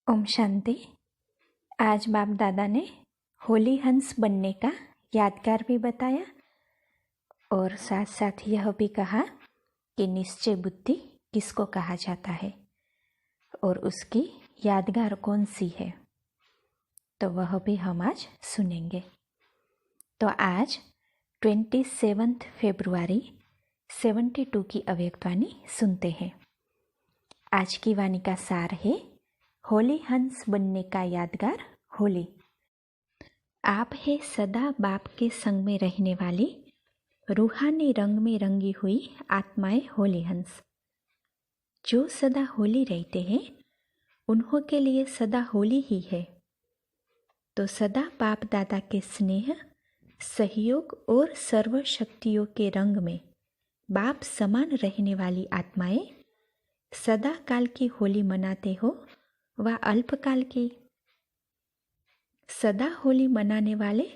ओम शांति। आज बाप दादा ने होली हंस बनने का यादगार भी बताया और साथ साथ यह भी कहा कि निश्चय बुद्धि किसको कहा जाता है और उसकी यादगार कौन सी है, तो वह भी हम आज सुनेंगे। तो आज 27 फरवरी 72 की अव्यक्तवाणी सुनते हैं। आज की वाणी का सार है होली हंस बनने का यादगार होली। आप है सदा बाप के संग में रहने वाली रूहानी रंग में रंगी हुई आत्माएं होली हंस। जो सदा होली रहते हैं उन्हों के लिए सदा होली ही है। तो सदा बाप दादा के स्नेह, सहयोग और सर्व शक्तियों के रंग में बाप समान रहने वाली आत्माएं सदा काल की होली मनाते हो व अल्पकाल की। सदा होली मनाने वाले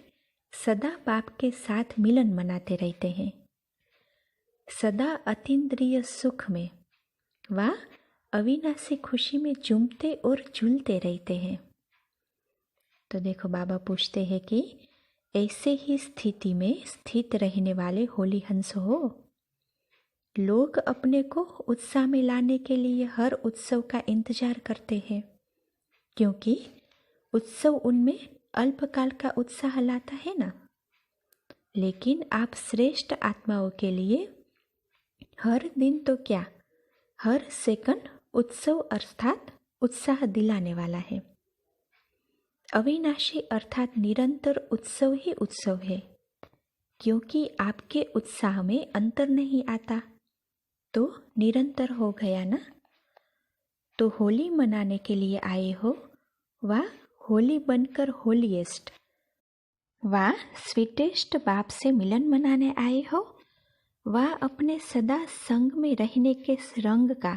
सदा बाप के साथ मिलन मनाते रहते हैं, सदा अतीन्द्रिय सुख में व अविनाशी खुशी में झूमते और झूलते रहते हैं। तो देखो बाबा पूछते हैं कि ऐसे ही स्थिति में स्थित रहने वाले होली हंस हो। लोग अपने को उत्साह में लाने के लिए हर उत्सव का इंतजार करते हैं, क्योंकि उत्सव उनमें अल्पकाल का उत्साह लाता है ना। लेकिन आप श्रेष्ठ आत्माओं के लिए हर दिन तो क्या, हर सेकंड उत्सव अर्थात उत्साह दिलाने वाला है। अविनाशी अर्थात निरंतर उत्सव ही उत्सव है, क्योंकि आपके उत्साह में अंतर नहीं आता तो निरंतर हो गया ना। तो होली मनाने के लिए आए हो व होली बनकर होलीएस्ट व स्वीटेस्ट बाप से मिलन मनाने आए हो व अपने सदा संग में रहने के रंग का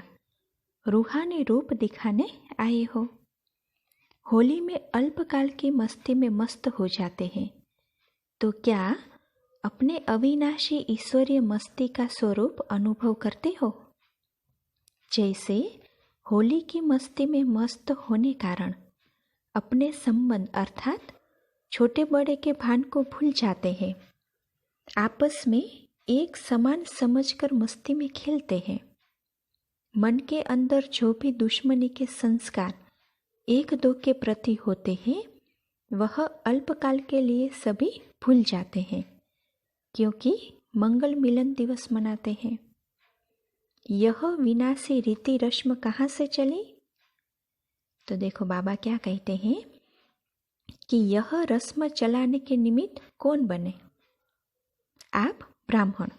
रूहानी रूप दिखाने आए हो। होली में अल्पकाल की मस्ती में मस्त हो जाते हैं, तो क्या अपने अविनाशी ईश्वरीय मस्ती का स्वरूप अनुभव करते हो? जैसे होली की मस्ती में मस्त होने कारण अपने संबंध अर्थात छोटे बड़े के भान को भूल जाते हैं, आपस में एक समान समझकर मस्ती में खेलते हैं। मन के अंदर जो भी दुश्मनी के संस्कार एक दो के प्रति होते हैं वह अल्पकाल के लिए सभी भूल जाते हैं, क्योंकि मंगल मिलन दिवस मनाते हैं। यह विनाशी रीति रस्म कहाँ से चली? तो देखो बाबा क्या कहते हैं कि यह रस्म चलाने के निमित्त कौन बने? आप ब्राह्मण।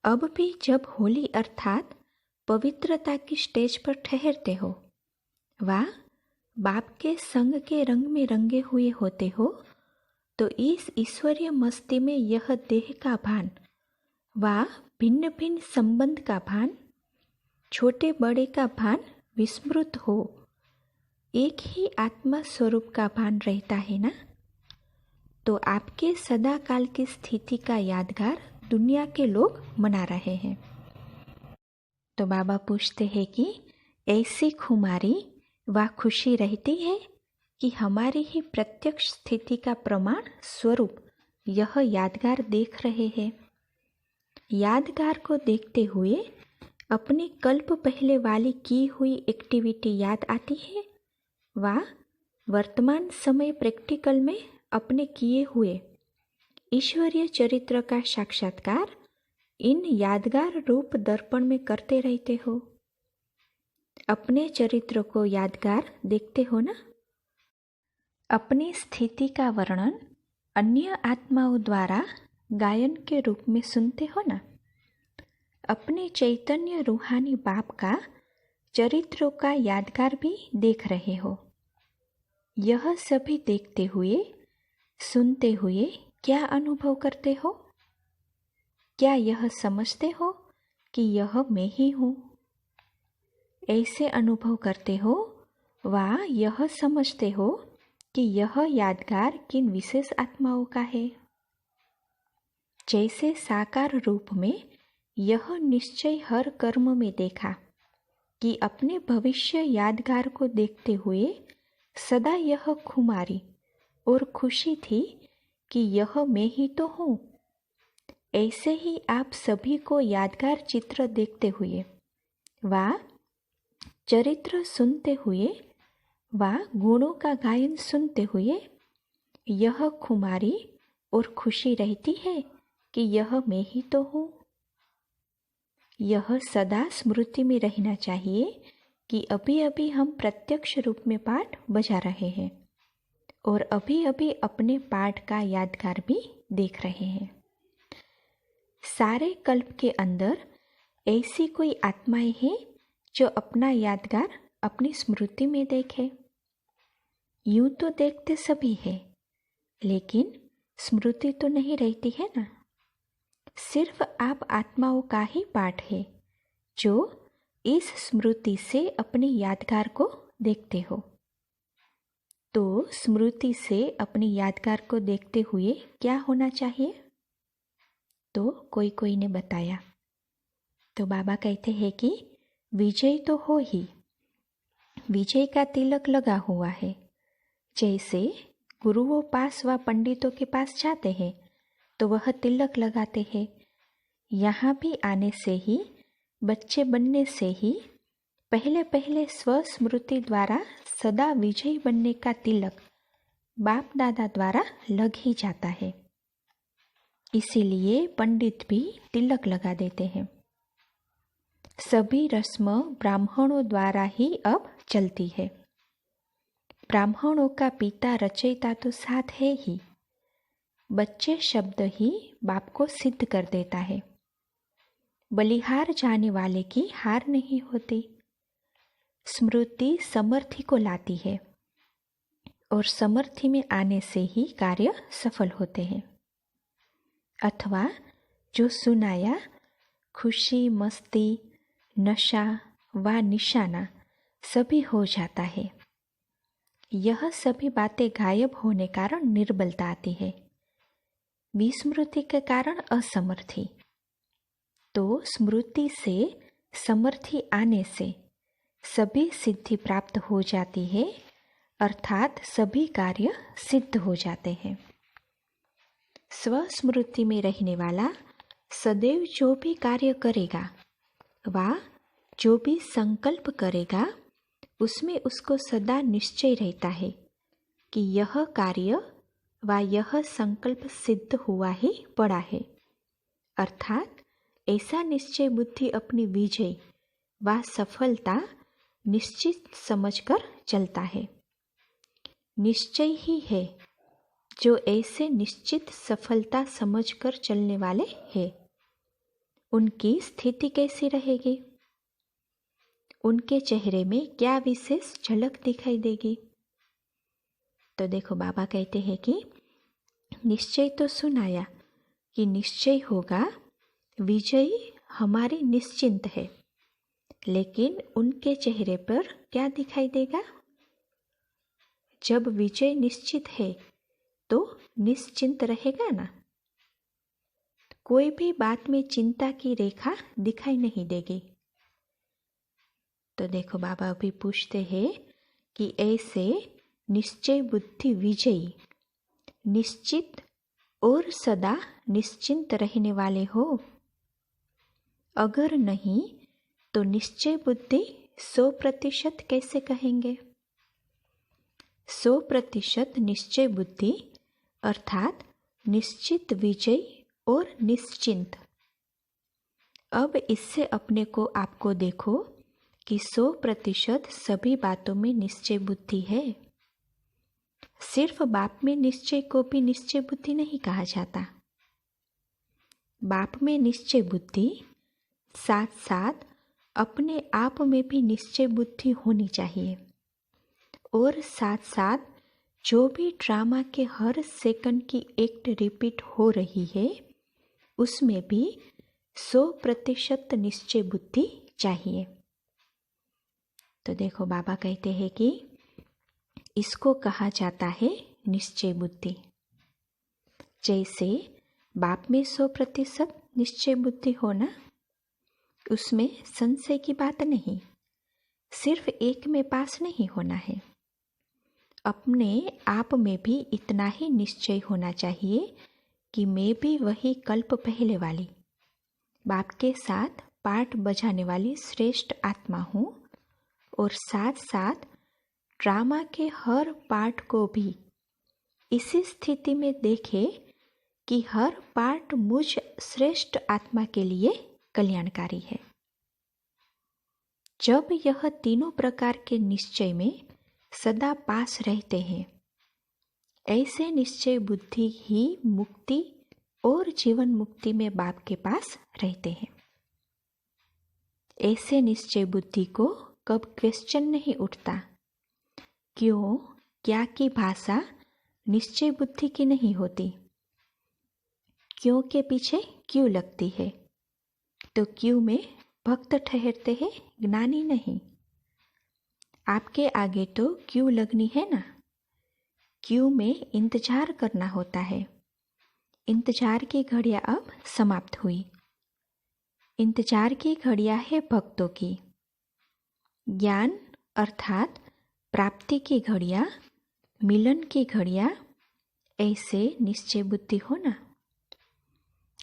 अब भी जब होली अर्थात पवित्रता की स्टेज पर ठहरते हो व बाप के संग के रंग में रंगे हुए होते हो, तो इस ईश्वरीय मस्ती में यह देह का भान व भिन्न भिन्न संबंध का भान, छोटे बड़े का भान विस्मृत हो एक ही आत्मा स्वरूप का भान रहता है ना। तो आपके सदा काल की स्थिति का यादगार दुनिया के लोग मना रहे हैं। तो बाबा पूछते हैं कि ऐसी खुमारी व खुशी रहती है कि हमारी ही प्रत्यक्ष स्थिति का प्रमाण स्वरूप यह यादगार देख रहे हैं। यादगार को देखते हुए अपनी कल्प पहले वाली की हुई एक्टिविटी याद आती है व वर्तमान समय प्रैक्टिकल में अपने किए हुए ईश्वरीय चरित्र का साक्षात्कार इन यादगार रूप दर्पण में करते रहते हो। अपने चरित्र को यादगार देखते हो ना। अपनी स्थिति का वर्णन अन्य आत्माओं द्वारा गायन के रूप में सुनते हो ना। अपने चैतन्य रूहानी बाप का चरित्रों का यादगार भी देख रहे हो। यह सभी देखते हुए सुनते हुए क्या अनुभव करते हो? क्या यह समझते हो कि यह मैं ही हूँ? ऐसे अनुभव करते हो व यह समझते हो कि यह यादगार किन विशेष आत्माओं का है। जैसे साकार रूप में यह निश्चय हर कर्म में देखा कि अपने भविष्य यादगार को देखते हुए सदा यह खुमारी और खुशी थी कि यह मैं ही तो हूँ। ऐसे ही आप सभी को यादगार चित्र देखते हुए व चरित्र सुनते हुए व गुणों का गायन सुनते हुए यह खुमारी और खुशी रहती है कि यह मैं ही तो हूँ। यह सदा स्मृति में रहना चाहिए कि अभी अभी हम प्रत्यक्ष रूप में पाठ बजा रहे हैं और अभी अभी अपने पाठ का यादगार भी देख रहे हैं। सारे कल्प के अंदर ऐसी कोई आत्माएं हैं जो अपना यादगार अपनी स्मृति में देखे। यूं तो देखते सभी हैं, लेकिन स्मृति तो नहीं रहती है ना। सिर्फ आप आत्माओं का ही पाठ है जो इस स्मृति से अपने यादगार को देखते हो। तो स्मृति से अपने यादगार को देखते हुए क्या होना चाहिए? तो कोई ने बताया। तो बाबा कहते हैं कि विजय तो हो ही, विजय का तिलक लगा हुआ है। जैसे गुरुओं पास व पंडितों के पास जाते हैं तो वह तिलक लगाते हैं। यहाँ भी आने से ही, बच्चे बनने से ही पहले पहले स्वस्मृति द्वारा सदा विजयी बनने का तिलक बाप दादा द्वारा लग ही जाता है। इसीलिए पंडित भी तिलक लगा देते हैं। सभी रस्म ब्राह्मणों द्वारा ही अब चलती है। ब्राह्मणों का पिता रचयिता तो साथ है ही। बच्चे शब्द ही बाप को सिद्ध कर देता है। बलिहार जाने वाले की हार नहीं होती। स्मृति समर्थी को लाती है और समर्थी में आने से ही कार्य सफल होते हैं। अथवा जो सुनाया खुशी, मस्ती, नशा व निशाना सभी हो जाता है। यह सभी बातें गायब होने कारण निर्बलता आती है। विस्मृति के कारण असमर्थी। तो स्मृति से समर्थी आने से सभी सिद्धि प्राप्त हो जाती है, अर्थात सभी कार्य सिद्ध हो जाते हैं। स्वस्मृति में रहने वाला सदैव जो भी कार्य करेगा व जो भी संकल्प करेगा उसमें उसको सदा निश्चय रहता है कि यह कार्य व यह संकल्प सिद्ध हुआ ही पड़ा है। अर्थात ऐसा निश्चय बुद्धि अपनी विजय व सफलता निश्चित समझकर चलता है। निश्चय ही है जो ऐसे निश्चित सफलता समझकर चलने वाले हैं। उनकी स्थिति कैसी रहेगी? उनके चेहरे में क्या विशेष झलक दिखाई देगी? तो देखो बाबा कहते हैं कि निश्चय तो सुनाया कि निश्चय होगा, विजय हमारी निश्चिंत है, लेकिन उनके चेहरे पर क्या दिखाई देगा? जब विजय निश्चित है तो निश्चिंत रहेगा ना। कोई भी बात में चिंता की रेखा दिखाई नहीं देगी। तो देखो बाबा अभी पूछते हैं कि ऐसे निश्चय बुद्धि विजयी, निश्चित और सदा निश्चिंत रहने वाले हो? अगर नहीं तो निश्चय बुद्धि 100% कैसे कहेंगे? 100% निश्चय बुद्धि अर्थात निश्चित विजय और निश्चिंत। अब इससे अपने को आपको देखो कि 100% सभी बातों में निश्चय बुद्धि है। सिर्फ बाप में निश्चय को भी निश्चय बुद्धि नहीं कहा जाता। बाप में निश्चय बुद्धि साथ साथ अपने आप में भी निश्चय बुद्धि होनी चाहिए, और साथ साथ जो भी ड्रामा के हर सेकंड की एक्ट रिपीट हो रही है उसमें भी 100% निश्चय बुद्धि चाहिए। तो देखो बाबा कहते हैं कि इसको कहा जाता है निश्चय बुद्धि। जैसे बाप में 100% निश्चय बुद्धि होना, उसमें संशय की बात नहीं। सिर्फ एक में पास नहीं होना है। अपने आप में भी इतना ही निश्चय होना चाहिए कि मैं भी वही कल्प पहले वाली बाप के साथ पाठ बजाने वाली श्रेष्ठ आत्मा हूँ और साथ साथ ड्रामा के हर पार्ट को भी इसी स्थिति में देखे कि हर पार्ट मुझ श्रेष्ठ आत्मा के लिए कल्याणकारी है। जब यह तीनों प्रकार के निश्चय में सदा पास रहते हैं, ऐसे निश्चय बुद्धि ही मुक्ति और जीवन मुक्ति में बाप के पास रहते हैं। ऐसे निश्चय बुद्धि को कब क्वेश्चन नहीं उठता, क्यों क्या की भाषा निश्चय बुद्धि की नहीं होती। क्यों के पीछे क्यों लगती है, तो क्यों में भक्त ठहरते हैं, ज्ञानी नहीं। आपके आगे तो क्यों लगनी है ना, क्यों में इंतजार करना होता है। इंतजार की घड़ियां अब समाप्त हुई। इंतजार की घड़ियां है भक्तों की। ज्ञान अर्थात प्राप्ति की घड़ियां, मिलन की घड़ियां, ऐसे निश्चय बुद्धि हो ना।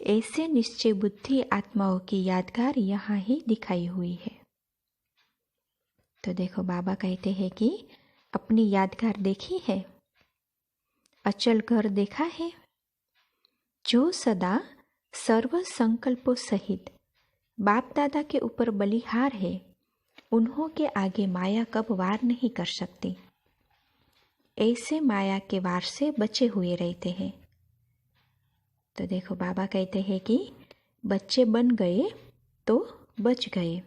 ऐसे निश्चय बुद्धि आत्माओं की यादगार यहाँ ही दिखाई हुई है। तो देखो बाबा कहते हैं कि अपनी यादगार देखी है, अचल घर देखा है। जो सदा सर्व संकल्पों सहित बाप दादा के ऊपर बलिहार है, उन्हों के आगे माया कब वार नहीं कर सकती। ऐसे माया के वार से बचे हुए रहते हैं। तो देखो बाबा कहते हैं कि बच्चे बन गए तो बच गए,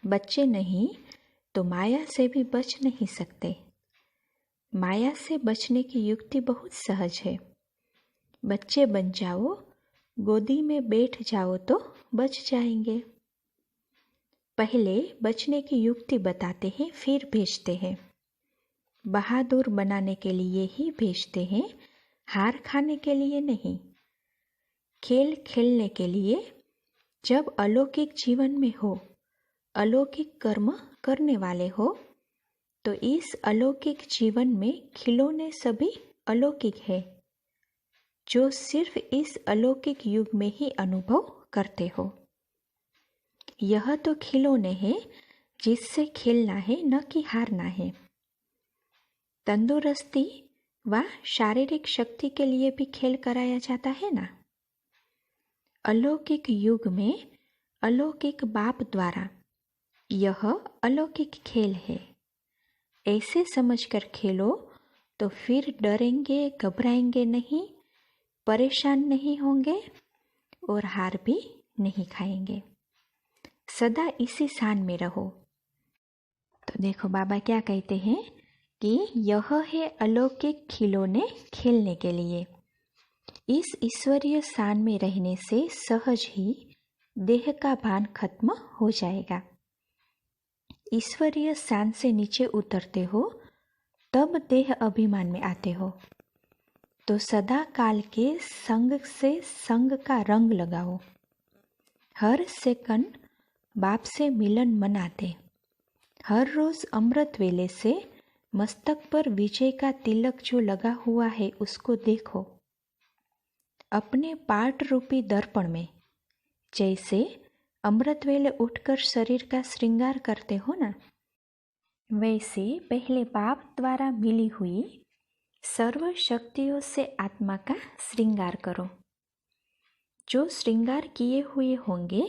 बच्चे नहीं तो माया से भी बच नहीं सकते। माया से बचने की युक्ति बहुत सहज है। बच्चे बन जाओ, गोदी में बैठ जाओ तो बच जाएंगे। पहले बचने की युक्ति बताते हैं, फिर भेजते हैं। बहादुर बनाने के लिए ही भेजते हैं, हार खाने के लिए नहीं। खेल खेलने के लिए। जब अलौकिक जीवन में हो, अलौकिक कर्म करने वाले हो, तो इस अलौकिक जीवन में खिलौने सभी अलौकिक है, जो सिर्फ इस अलौकिक युग में ही अनुभव करते हो। यह तो खिलौने हैं जिससे खेलना है, न कि हारना है। तंदुरुस्ती व शारीरिक शक्ति के लिए भी खेल कराया जाता है ना। अलौकिक युग में अलौकिक बाप द्वारा यह अलौकिक खेल है। ऐसे समझकर खेलो तो फिर डरेंगे, घबराएंगे नहीं, परेशान नहीं होंगे और हार भी नहीं खाएंगे। सदा इसी शान में रहो। तो देखो बाबा क्या कहते हैं कि यह है अलौकिक खिलौने खेलने के लिए। इस ईश्वरीय शान में रहने से सहज ही देह का भान खत्म हो जाएगा। ईश्वरीय शान से नीचे उतरते हो तब देह अभिमान में आते हो। तो सदा काल के संग से संग का रंग लगाओ। हर सेकंड बाप से मिलन मनाते, हर रोज अमृत वेले से मस्तक पर विजय का तिलक जो लगा हुआ है उसको देखो। अपने पाठ रूपी दर्पण में जैसे अमृत वेले उठकर शरीर का श्रृंगार करते हो ना, वैसे पहले बाप द्वारा मिली हुई सर्व शक्तियों से आत्मा का श्रृंगार करो। जो श्रृंगार किए हुए होंगे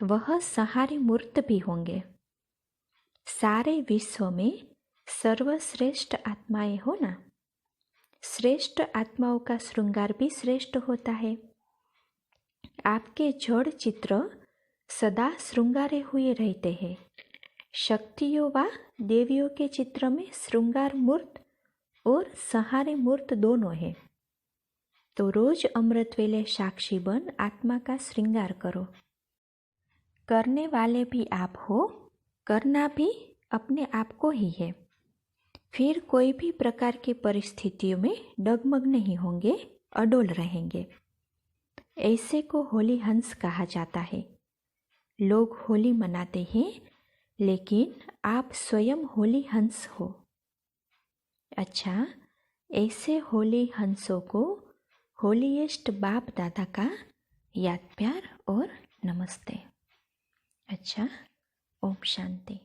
वह सहारे मूर्त भी होंगे। सारे विश्व में सर्वश्रेष्ठ आत्माएं हो ना। श्रेष्ठ आत्माओं का श्रृंगार भी श्रेष्ठ होता है। आपके जड़ चित्र सदा श्रृंगारे हुए रहते हैं। शक्तियों व देवियों के चित्र में श्रृंगार मूर्त और सहारे मूर्त दोनों है। तो रोज अमृत वेले साक्षी बन आत्मा का श्रृंगार करो। करने वाले भी आप हो, करना भी अपने आप को ही है। फिर कोई भी प्रकार की परिस्थितियों में डगमग नहीं होंगे, अडोल रहेंगे। ऐसे को होली हंस कहा जाता है। लोग होली मनाते हैं लेकिन आप स्वयं होली हंस हो। अच्छा, ऐसे होली हंसों को होलीएस्ट बाप दादा का याद प्यार और नमस्ते। अच्छा, ओम शांति।